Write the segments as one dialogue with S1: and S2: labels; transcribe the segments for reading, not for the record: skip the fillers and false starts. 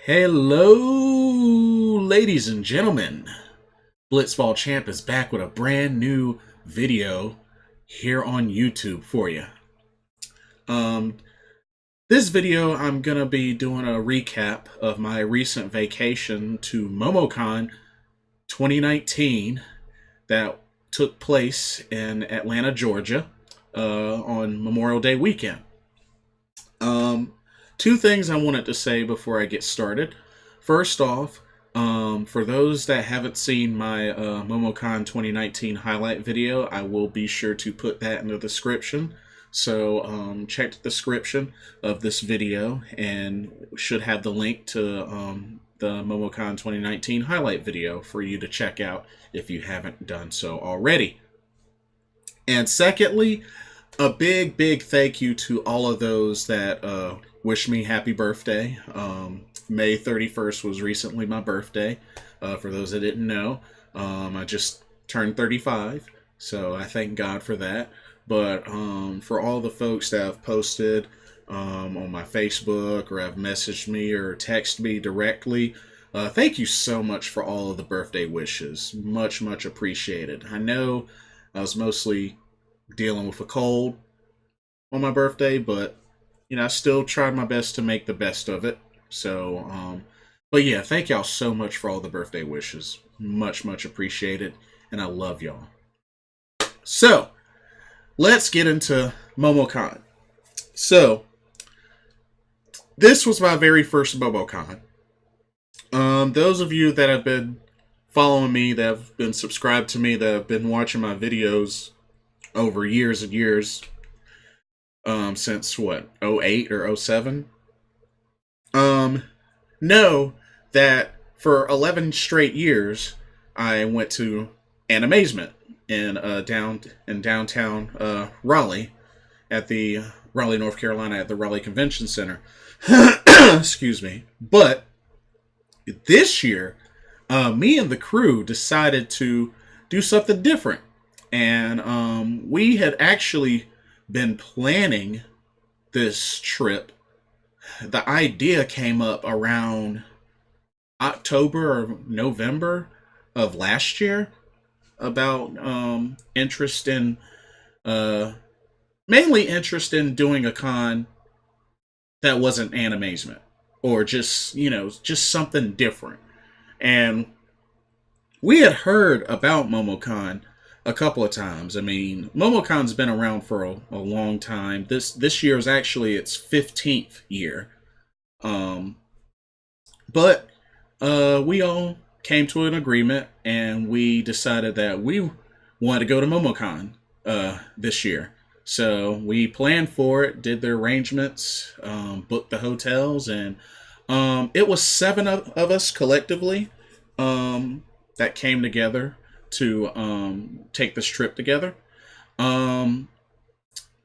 S1: Hello, ladies and gentlemen. Blitzball Champ is back with a brand new video here on YouTube for you. Um, this video, I'm gonna be doing a recap of my recent vacation to MomoCon 2019 that took place in Atlanta, Georgia, on Memorial Day weekend. Two things I wanted to say before I get started. First off, for those that haven't seen my MomoCon 2019 highlight video, I will be sure to put that in the description. So check the description of this video and should have the link to the MomoCon 2019 highlight video for you to check out if you haven't done so already. And secondly, a big thank you to all of those that wish me happy birthday. May 31st was recently my birthday. For those that didn't know, I just turned 35, so I thank God for that. But for all the folks that have posted on my Facebook or have messaged me or texted me directly, thank you so much for all of the birthday wishes. Much appreciated. I know I was mostly dealing with a cold on my birthday, but I still tried my best to make the best of it. So, but yeah, thank y'all so much for all the birthday wishes. Much appreciated, and I love y'all. So, let's get into MomoCon. So, this was my very first MomoCon. Those of you that have been following me, that have been subscribed to me, that have been watching my videos over years and years, since what, 08 or 07, know that for 11 straight years I went to Animazement in downtown Raleigh, at the Raleigh, North Carolina, at the Raleigh Convention Center. Excuse me. But this year, me and the crew decided to do something different. And we had actually been planning this trip. The idea came up around October or November of last year about interest in mainly interest in doing a con that wasn't Animazement, or just just something different. And we had heard about MomoCon a couple of times. I mean, MomoCon's been around for a long time. This year is actually its 15th year. But we all came to an agreement, and we decided that we wanted to go to MomoCon this year. So we planned for it, did the arrangements, booked the hotels, and it was 7 of us collectively that came together to take this trip together.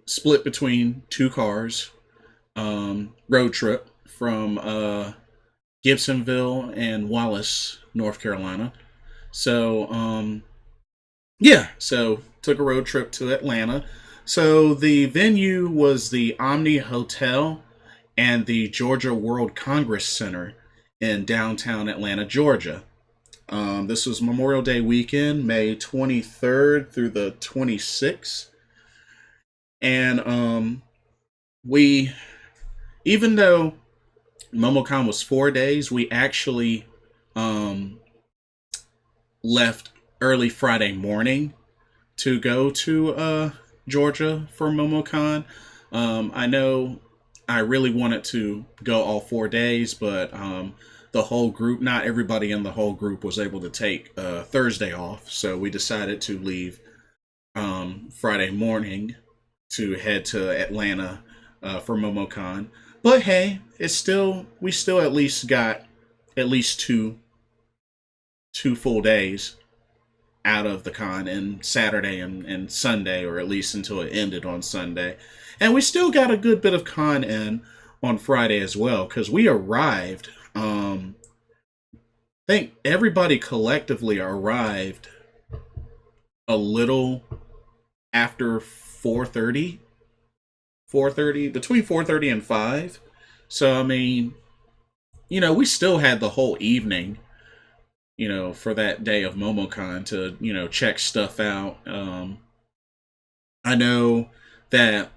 S1: Split between 2 cars, road trip from Gibsonville and Wallace, North Carolina. So yeah, so took a road trip to Atlanta. So the venue was the Omni Hotel and the Georgia World Congress Center in downtown Atlanta, Georgia. This was Memorial Day weekend, May 23rd through the 26th. And we, even though MomoCon was 4 days, we actually left early Friday morning to go to Georgia for MomoCon. I know I really wanted to go all 4 days, but the whole group, not everybody in the whole group was able to take Thursday off, so we decided to leave Friday morning to head to Atlanta for MomoCon. But hey, we still at least got at least two full days out of the con, and Saturday and Sunday, or at least until it ended on Sunday. And we still got a good bit of con in on Friday as well, because we arrived, I think everybody collectively arrived a little after 4:30, between 4:30 and 5. So I mean, we still had the whole evening, for that day of MomoCon to, check stuff out. I know that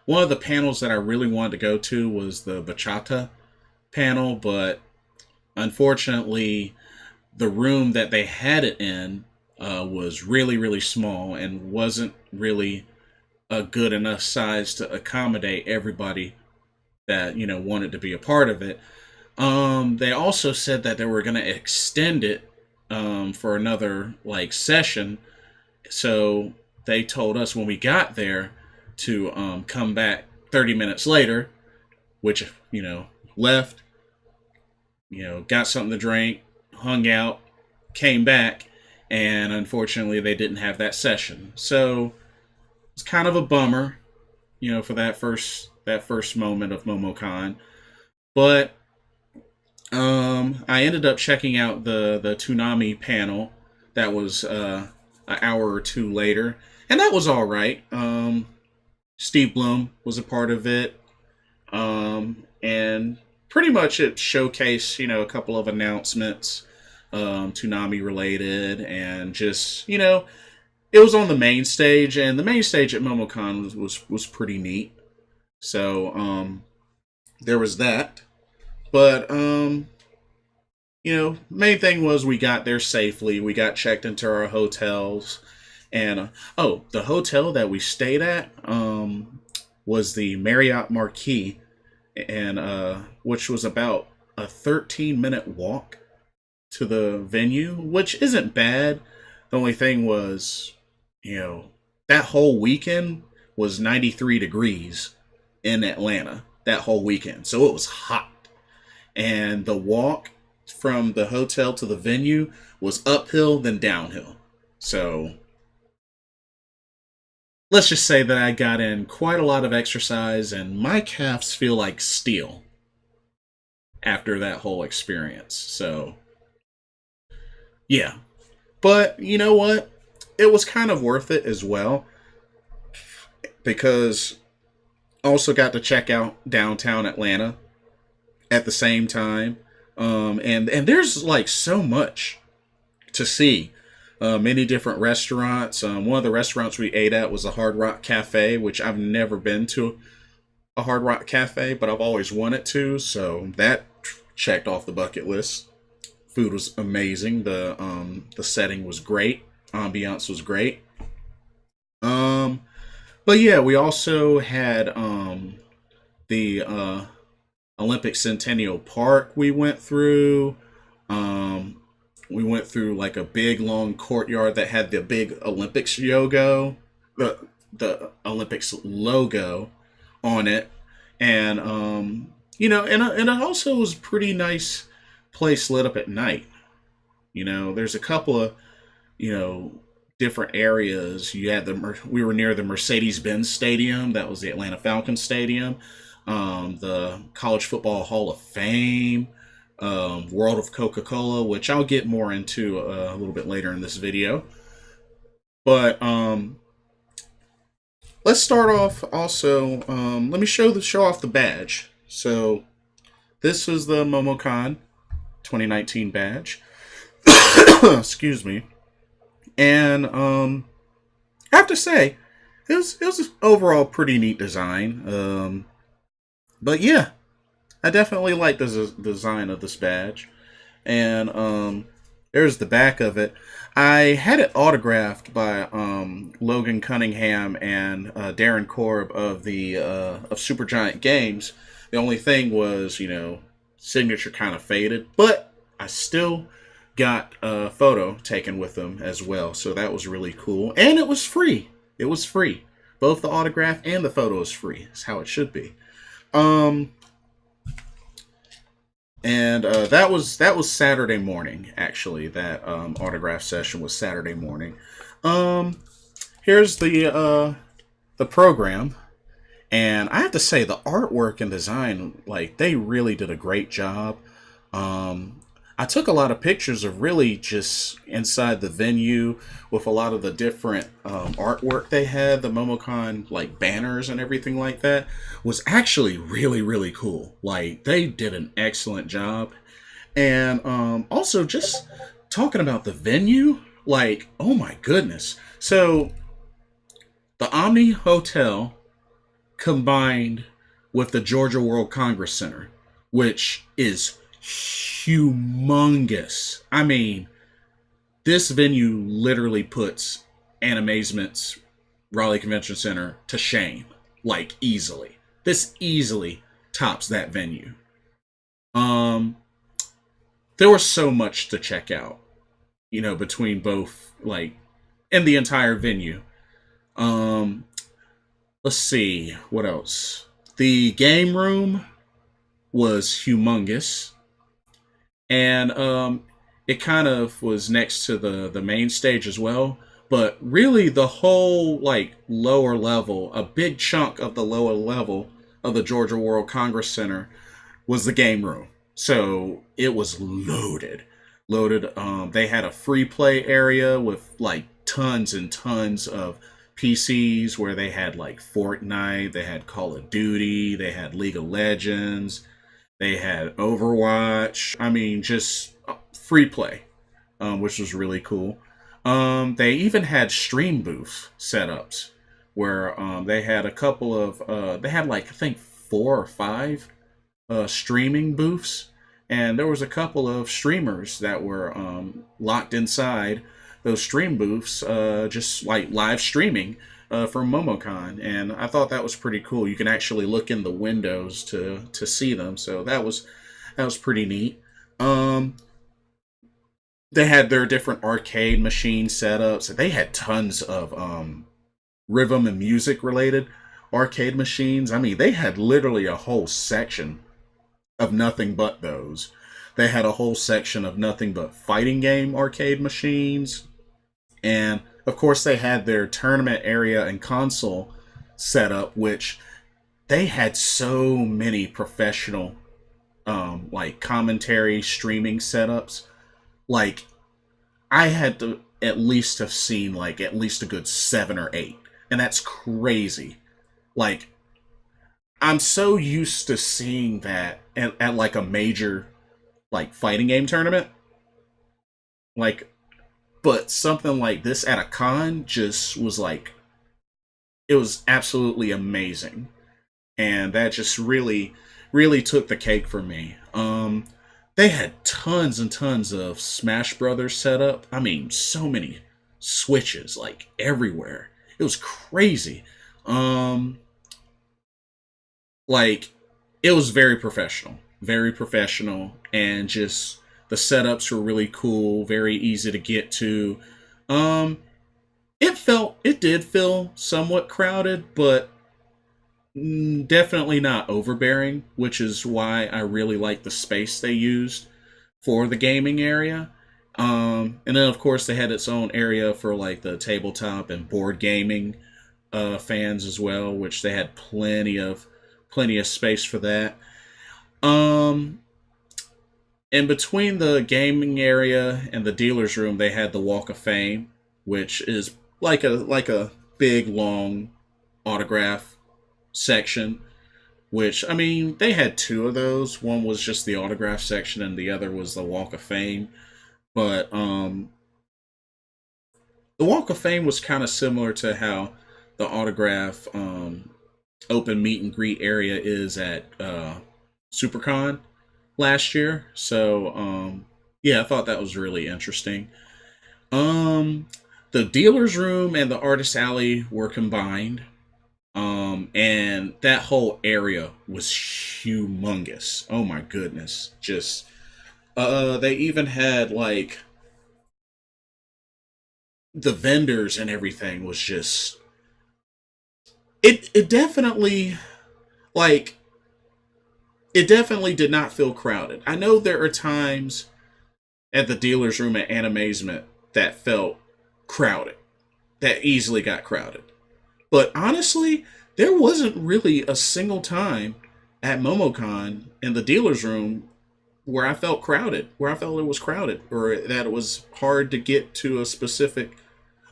S1: one of the panels that I really wanted to go to was the bachata panel, but unfortunately, the room that they had it in was really, really small and wasn't really a good enough size to accommodate everybody that wanted to be a part of it. They also said that they were going to extend it for another like session, so they told us when we got there to come back 30 minutes later, which left, got something to drink, hung out, came back, and unfortunately they didn't have that session. So it's kind of a bummer, for that first moment of MomoCon. But I ended up checking out the Toonami panel that was an hour or two later, and that was all right. Steve Bloom was a part of it, and pretty much it showcased a couple of announcements, Toonami related, and just it was on the main stage, and the main stage at MomoCon was pretty neat. So there was that. But main thing was we got there safely. We got checked into our hotels, and the hotel that we stayed at was the Marriott Marquis, and which was about a 13-minute walk to the venue, which isn't bad. The only thing was, that whole weekend was 93 degrees in Atlanta. That whole weekend, so it was hot, and the walk from the hotel to the venue was uphill then downhill. So let's just say that I got in quite a lot of exercise, and my calves feel like steel after that whole experience. So yeah, but you know what? It was kind of worth it as well, because I also got to check out downtown Atlanta at the same time. And there's like so much to see. Many different restaurants. One of the restaurants we ate at was a Hard Rock Cafe, which I've never been to a Hard Rock Cafe, but I've always wanted to. So that checked off the bucket list. Food was amazing. The setting was great. Ambiance was great. But yeah, we also had the Olympic Centennial Park we went through. We went through like a big long courtyard that had the big Olympics the Olympics logo on it, and and it also was a pretty nice place lit up at night. There's a couple of different areas. We were near the Mercedes-Benz Stadium. That was the Atlanta Falcons Stadium. The College Football Hall of Fame, World of Coca-Cola, which I'll get more into a little bit later in this video. But let's start off also. Let me show off the badge. So this is the MomoCon 2019 badge. Excuse me. And I have to say, it was an overall pretty neat design. But yeah, I definitely like the design of this badge. And there's the back of it. I had it autographed by Logan Cunningham and Darren Korb of the of Supergiant Games. The only thing was, signature kind of faded, but I still got a photo taken with them as well. So that was really cool, and it was free. It was free. Both the autograph and the photo is free. It's how it should be. And that was Saturday morning. Actually, that autograph session was Saturday morning. Here's the program, and I have to say the artwork and design, like, they really did a great job. I took a lot of pictures of really just inside the venue with a lot of the different artwork they had. The MomoCon like banners and everything like that was actually really really cool. Like they did an excellent job, and also just talking about the venue. Like oh my goodness! So the Omni Hotel combined with the Georgia World Congress Center, which is humongous. I mean, this venue literally puts Animazement's Raleigh Convention Center to shame, like easily. This easily tops that venue. Um, there was so much to check out, between both, like, in the entire venue. Um, let's see, what else? The game room was humongous, and it kind of was next to the main stage as well. But really, the whole like lower level, a big chunk of the lower level of the Georgia World Congress Center was the game room. So it was loaded, loaded. They had a free play area with like tons and tons of PCs where they had like Fortnite, they had Call of Duty, they had League of Legends, they had Overwatch. I mean, just free play, which was really cool. They even had stream booth setups where they had a couple of, they had like, I think, 4 or 5 streaming booths. And there was a couple of streamers that were locked inside those stream booths, just like live streaming from MomoCon, and I thought that was pretty cool. You can actually look in the windows to see them, so that was pretty neat. Um, they had their different arcade machine setups. They had tons of rhythm and music related arcade machines. I mean, they had literally a whole section of nothing but those. They had a whole section of nothing but fighting game arcade machines. And of course, they had their tournament area and console setup, which they had so many professional, like commentary streaming setups. Like, I had to at least have seen like at least a good 7 or 8, and that's crazy. Like, I'm so used to seeing that at like a major like fighting game tournament, like, but something like this at a con just was like it was absolutely amazing, and that just really really took the cake for me. They had tons and tons of Smash Brothers set up. I mean, so many switches like everywhere. It was crazy. Um, like it was very professional, and just the setups were really cool, very easy to get to. Um, it did feel somewhat crowded, but definitely not overbearing, which is why I really like the space they used for the gaming area. And then of course they had its own area for like the tabletop and board gaming fans as well, which they had plenty of space for that. Um, in between the gaming area and the dealer's room, they had the Walk of Fame, which is like a big long autograph section. Which, I mean, they had two of those. One was just the autograph section, and the other was the Walk of Fame. But the Walk of Fame was kind of similar to how the autograph open meet and greet area is at SuperCon last year. So yeah, I thought that was really interesting. Um, the dealer's room and the artist alley were combined. And that whole area was humongous. Oh my goodness. Just they even had like the vendors and everything was just it definitely like it definitely did not feel crowded. I know there are times at the dealer's room at Animazement that felt crowded. That easily got crowded. But honestly, there wasn't really a single time at MomoCon in the dealer's room where I felt crowded, where I felt it was crowded, or that it was hard to get to a specific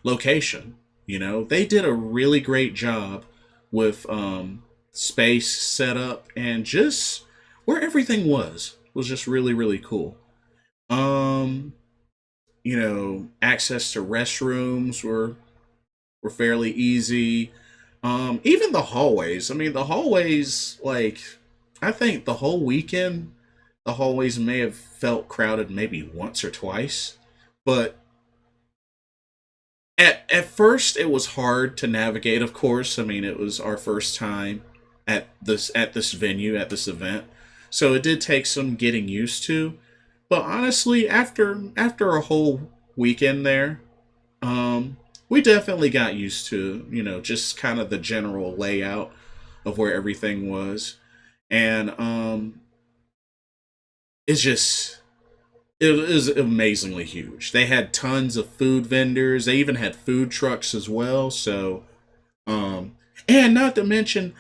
S1: location. You know, they did a really great job with space setup and just where everything was just really really cool. Um, you know, access to restrooms were fairly easy. Even the hallways. I mean, the hallways, like, I think the whole weekend, the hallways may have felt crowded maybe once or twice. But at first, it was hard to navigate, of course. I mean, it was our first time at this venue, at this event. So it did take some getting used to. But honestly, after a whole weekend there, we definitely got used to, you know, just kind of the general layout of where everything was. And it's just it is amazingly huge. They had tons of food vendors. They even had food trucks as well. So and not to mention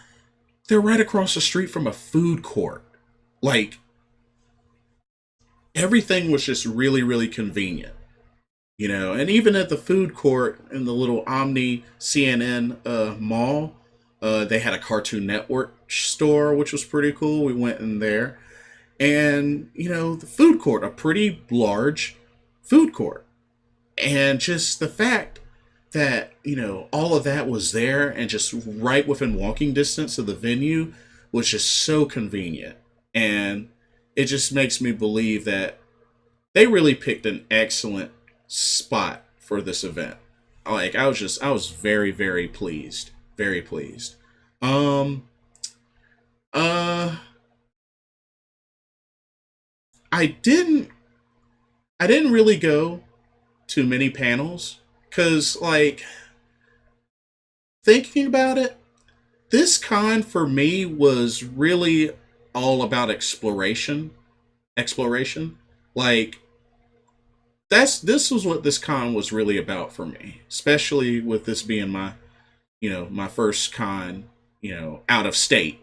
S1: they're right across the street from a food court. Like everything was just really really convenient. You know, and even at the food court in the little Omni CNN mall, they had a Cartoon Network store, which was pretty cool. We went in there, and you know, the food court, a pretty large food court, and just the fact that you know all of that was there and just right within walking distance of the venue was just so convenient, and it just makes me believe that they really picked an excellent spot for this event. Like I was very very pleased, very pleased. Um uh I didn't I didn't really go to many panels cuz like thinking about it, this con for me was really all about exploration. Like this was what this con was really about for me, especially with this being my my first con, out of state.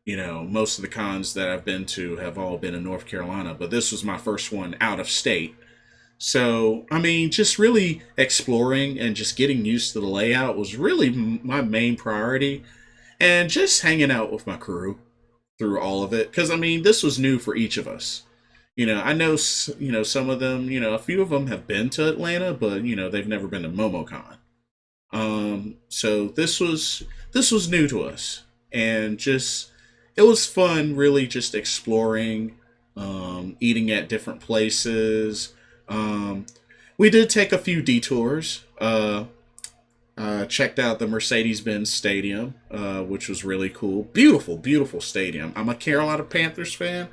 S1: Most of the cons that I've been to have all been in North Carolina, but this was my first one out of state. So, I mean, just really exploring and just getting used to the layout was really my main priority, and just hanging out with my crew through all of it because I mean, this was new for each of us. I know some of them, a few of them have been to Atlanta, but they've never been to MomoCon. So this was new to us, and just it was fun, really, just exploring, eating at different places. Um, we did take a few detours. Checked out the Mercedes-Benz Stadium, which was really cool. Beautiful, beautiful stadium. I'm a Carolina Panthers fan,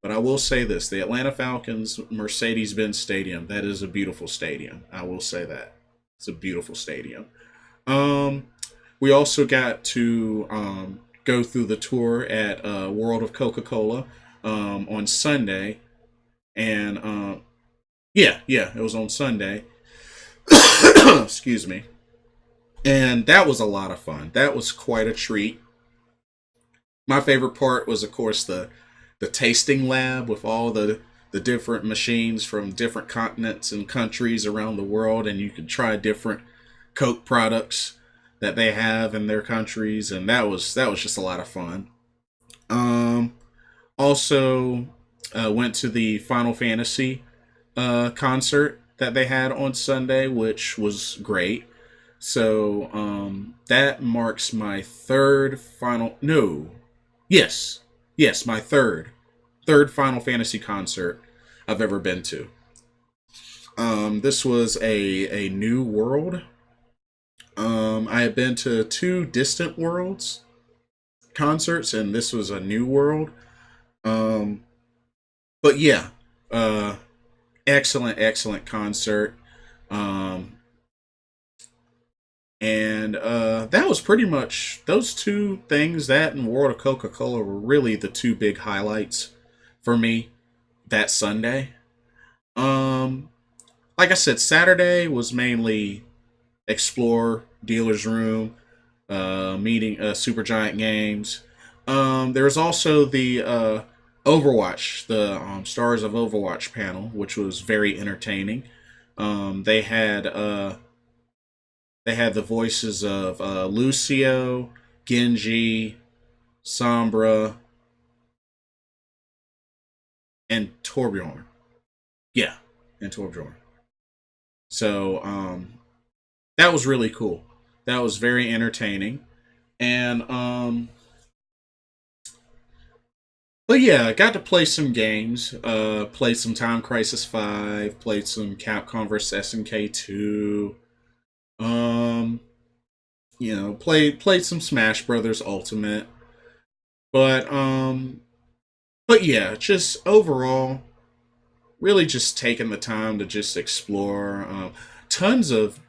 S1: but I will say this: the Atlanta Falcons Mercedes-Benz Stadium, that is a beautiful stadium. I will say that it's a beautiful stadium. Um, we also got to go through the tour at World of Coca-Cola on Sunday, and yeah, yeah, it was on Sunday. Excuse me, and that was a lot of fun. That was quite a treat. My favorite part was, of course, the tasting lab with all the different machines from different continents and countries around the world, and you could try different Coke products that they have in their countries, and that was just a lot of fun. Um, Also, went to the Final Fantasy concert that they had on Sunday, which was great. So that marks my third final. No, yes, yes, my third Final Fantasy concert I've ever been to. This was a new world. I had been to two Distant Worlds concerts, and this was a new world. Um, but yeah, uh, excellent, excellent concert. Um, and that was pretty much those two things. That and World of Coca Cola were really the two big highlights for me that Sunday. Um, like I said, Saturday was mainly explore dealer's room, meeting Super Giant Games. There was also the Overwatch, the Stars of Overwatch panel, which was very entertaining. Um, they had uh, they had the voices of Lucio, Genji, Sombra, and Torbjorn. Yeah, and Torbjorn. So that was really cool. That was very entertaining. And but yeah, I got to play some games. Played some Time Crisis 5, played some Capcom vs SNK 2. Um, played some Smash Brothers Ultimate. But but yeah, just overall really just taking the time to just explore. Tons of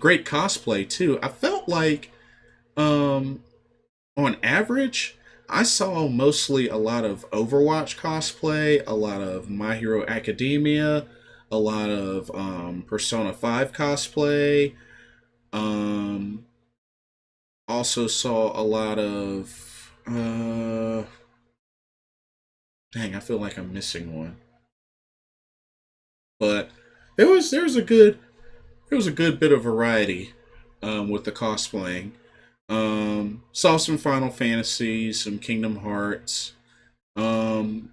S1: great cosplay too. I felt like um on average, I saw mostly a lot of Overwatch cosplay, a lot of My Hero Academia, a lot of Persona 5 cosplay. Um, Also saw a lot of. Dang, I feel like I'm missing one. But there was a good bit of variety with the cosplaying. Saw some Final Fantasy, some Kingdom Hearts. Um,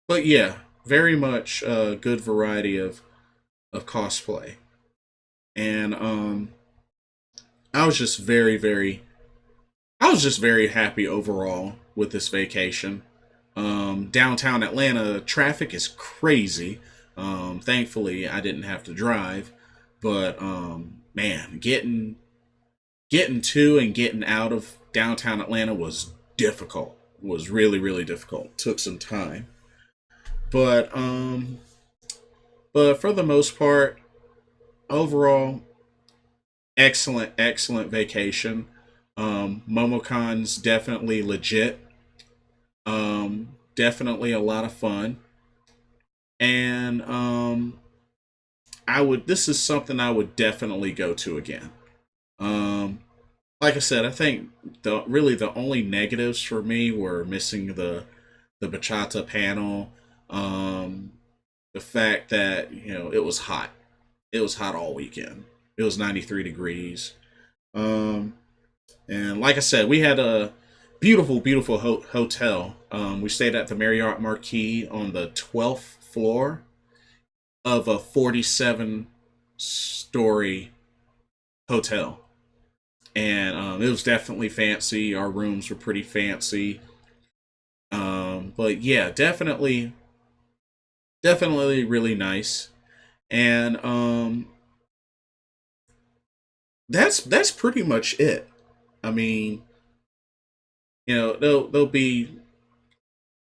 S1: but yeah, very much a good variety of cosplay, and I was just I was just very happy overall with this vacation. Downtown Atlanta traffic is crazy. Thankfully, I didn't have to drive, but man, getting to and getting out of downtown Atlanta was difficult. Was really difficult. Took some time, but for the most part, overall, excellent vacation. MomoCon's definitely legit. Definitely a lot of fun, and I would. This is something I would definitely go to again. Um, like I said, I think the only negatives for me were missing the bachata panel. Um, the fact that it was hot. It was hot all weekend. It was 93 degrees. Um, and like I said, we had a beautiful hotel. We stayed at the Marriott Marquis on the 12th floor of a 47-story hotel. And it was definitely fancy. Our rooms were pretty fancy. But yeah, definitely really nice. And that's pretty much it. I mean, there'll be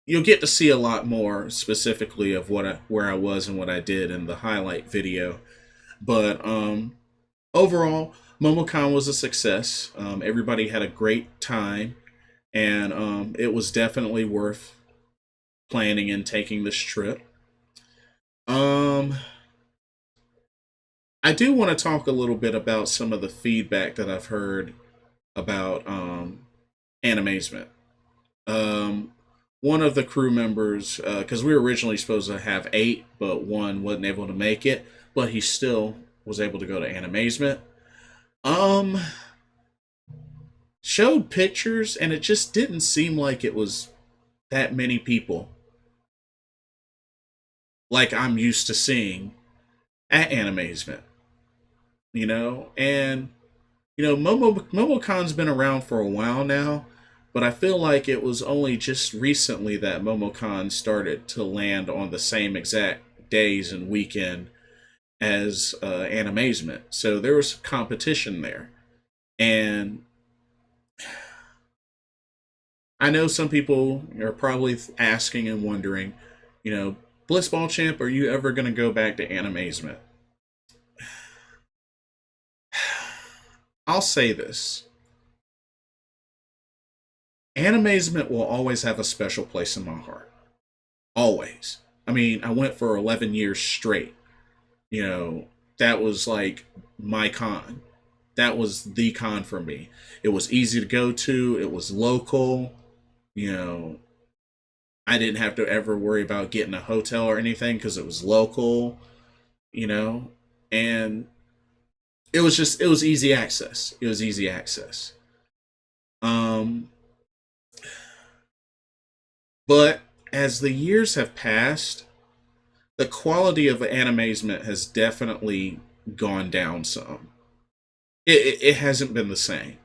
S1: you'll get to see a lot more specifically of where I was and what I did in the highlight video. But overall, MomoCon was a success. Everybody had a great time, and it was definitely worth planning and taking this trip. Um, I do want to talk a little bit about some of the feedback that I've heard about Animazement. Um, One of the crew members, because we were originally supposed to have 8, but one wasn't able to make it, but he still was able to go to Animazement. Um, Showed pictures, and it just didn't seem like it was that many people like I'm used to seeing at Animazement. And MomoCon's been around for a while now, but I feel like it was only just recently that MomoCon started to land on the same exact days and weekend as Animazement. So there was competition there. And I know some people are probably asking and wondering, you know, Blitzball Champ, are you ever going to go back to Animazement? I'll say this. Animazement will always have a special place in my heart. Always. I mean, I went for 11 years straight. You know, that was like my con. That was the con for me. It was easy to go to, it was local. You know, I didn't have to ever worry about getting a hotel or anything because it was local, you know, and it was easy access. It was easy access. Um, but as the years have passed, the quality of animazement has definitely gone down some. It hasn't been the same.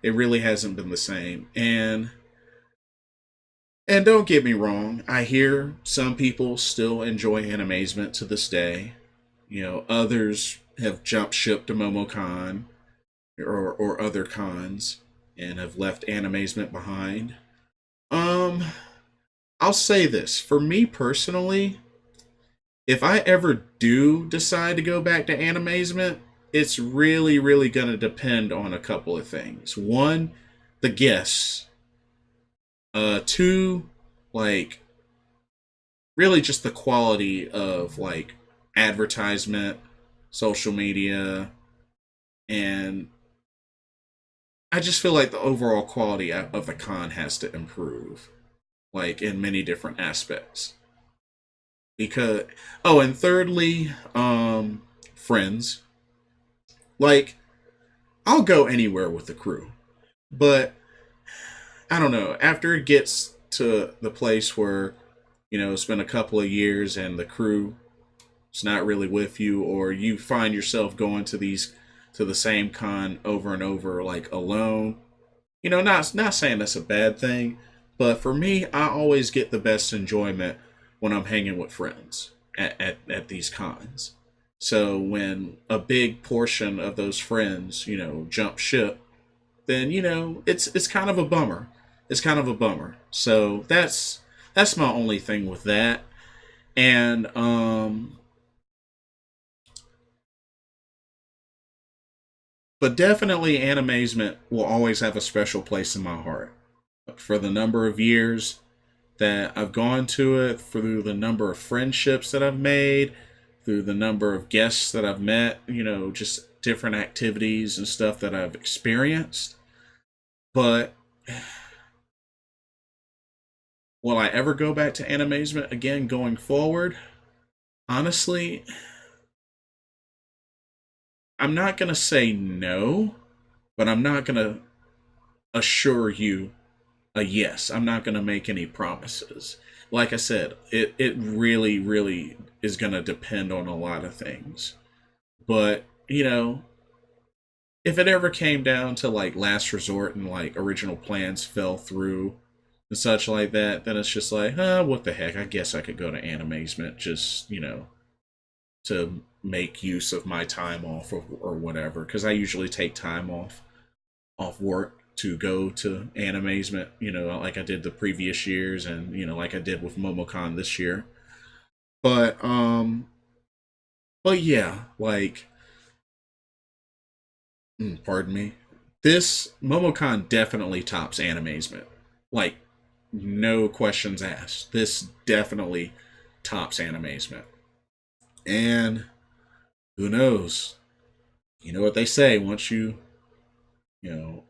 S1: It really hasn't been the same. And don't get me wrong, I hear some people still enjoy animazement to this day. You know, others have jumped ship to MomoCon or other cons and have left animazement behind. Um, I'll say this. For me personally, if I ever do decide to go back to animazement, it's really, really going to depend on a couple of things. One, the guests. Two, like, really just the quality of, like, advertisement, social media, and I just feel like the overall quality of the con has to improve, like, in many different aspects. Because, oh, and thirdly, friends. Like, I'll go anywhere with the crew, but I don't know. After it gets to the place where, you know, it's been a couple of years and the crew is not really with you, or you find yourself going to the same con over and over, like alone. You know, not saying that's a bad thing, but for me, I always get the best enjoyment when I'm hanging with friends at these cons. So when a big portion of those friends, you know, jump ship, then you know it's kind of a bummer. It's kind of a bummer. So that's my only thing with that. And but definitely animazement will always have a special place in my heart for the number of years that I've gone to it, through the number of friendships that I've made, through the number of guests that I've met, you know, just different activities and stuff that I've experienced. But will I ever go back to animazement again going forward? Honestly, I'm not going to say no, but I'm not going to assure you a yes. I'm not going to make any promises. Like I said, it really, really is going to depend on a lot of things. But, you know, if it ever came down to like last resort and like original plans fell through and such like that, then it's just like, what the heck? I guess I could go to animazement, just, you know, to make use of my time off or whatever. Because I usually take time off work to go to animazement, you know, like I did the previous years, and you know, like I did with MomoCon this year. But but yeah, like, pardon me. This MomoCon definitely tops animazement. Like, no questions asked. This definitely tops animazement. And who knows? You know what they say, you know,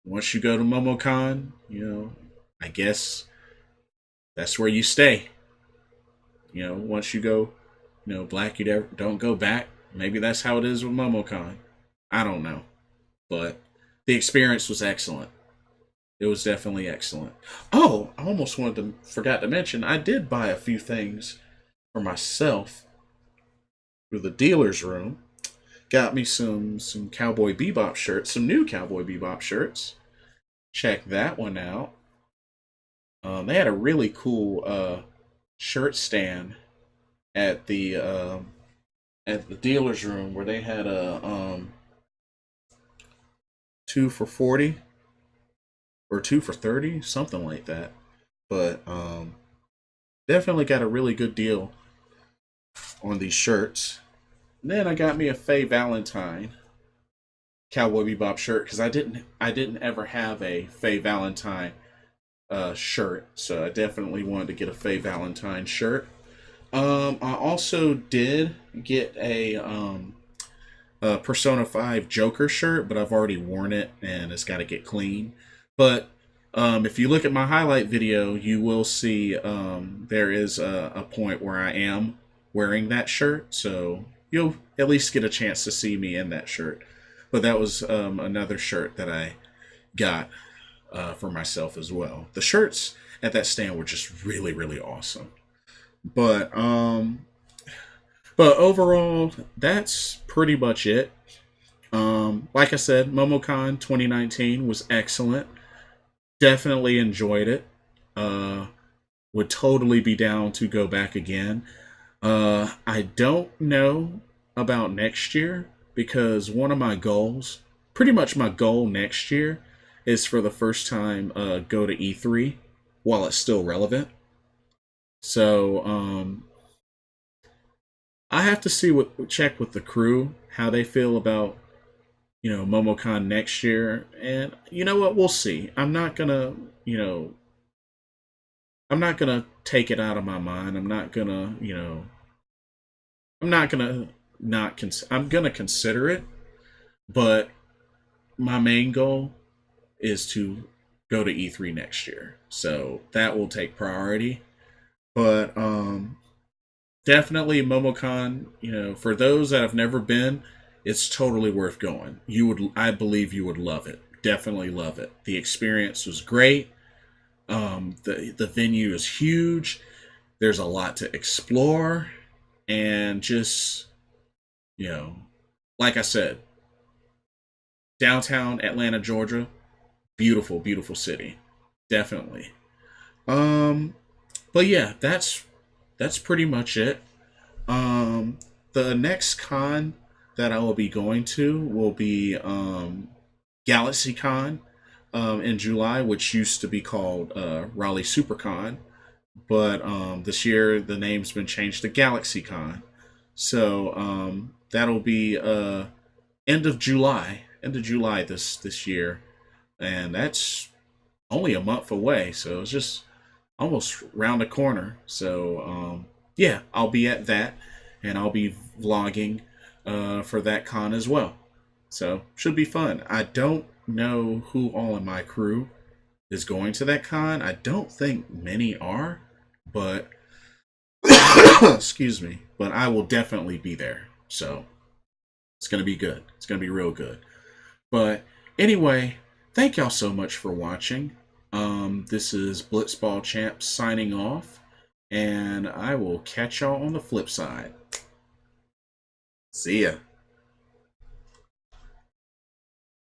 S1: once you go to MomoCon, you know, I guess that's where you stay. You know, once you go, you know, black, don't go back. Maybe that's how it is with MomoCon. I don't know. But the experience was excellent. It was definitely excellent. Oh, I almost forgot to mention, I did buy a few things for myself through the dealer's room. Got me some Cowboy Bebop shirts, some new Cowboy Bebop shirts. Check that one out. They had a really cool shirt stand at the dealer's room where they had a 2 for 40 or 2 for 30, something like that. But definitely got a really good deal on these shirts. And then I got me a Faye Valentine Cowboy Bebop shirt because I didn't ever have a Faye Valentine shirt, so I definitely wanted to get a Faye Valentine shirt. I also did get a Persona 5 Joker shirt, but I've already worn it and it's got to get clean. But If you look at my highlight video, you will see there is a point where I am wearing that shirt, so you'll at least get a chance to see me in that shirt. But that was another shirt that I got for myself as well. The shirts at that stand were just really, really awesome. But overall, that's pretty much it. Like I said, MomoCon 2019 was excellent. Definitely enjoyed it. Would totally be down to go back again. I don't know about next year because one of my goals, pretty much my goal next year, is for the first time go to E3 while it's still relevant. So I have to check with the crew how they feel about MomoCon next year, and you know what, we'll see. I'm not gonna take it out of my mind. I'm not gonna not I'm gonna consider it, but my main goal is to go to E3 next year. So that will take priority. But definitely MomoCon, for those that have never been, it's totally worth going. I believe you would love it. Definitely love it. The experience was great. The venue is huge. There's a lot to explore, and just you know, like I said, downtown Atlanta, Georgia, beautiful, beautiful city, definitely. Um, but yeah, that's pretty much it. The next con that I will be going to will be Galaxy Con in July, which used to be called Raleigh SuperCon, but this year the name's been changed to Galaxy Con. So that'll be end of July this year, and that's only a month away. So it's just almost round the corner. So yeah, I'll be at that, and I'll be vlogging for that con as well. So should be fun. I don't know who all in my crew is going to that con. I don't think many are, but excuse me. But I will definitely be there. So it's gonna be good. It's gonna be real good. But anyway, thank y'all so much for watching. This is Blitzball Champ signing off, and I will catch y'all on the flip side. See ya.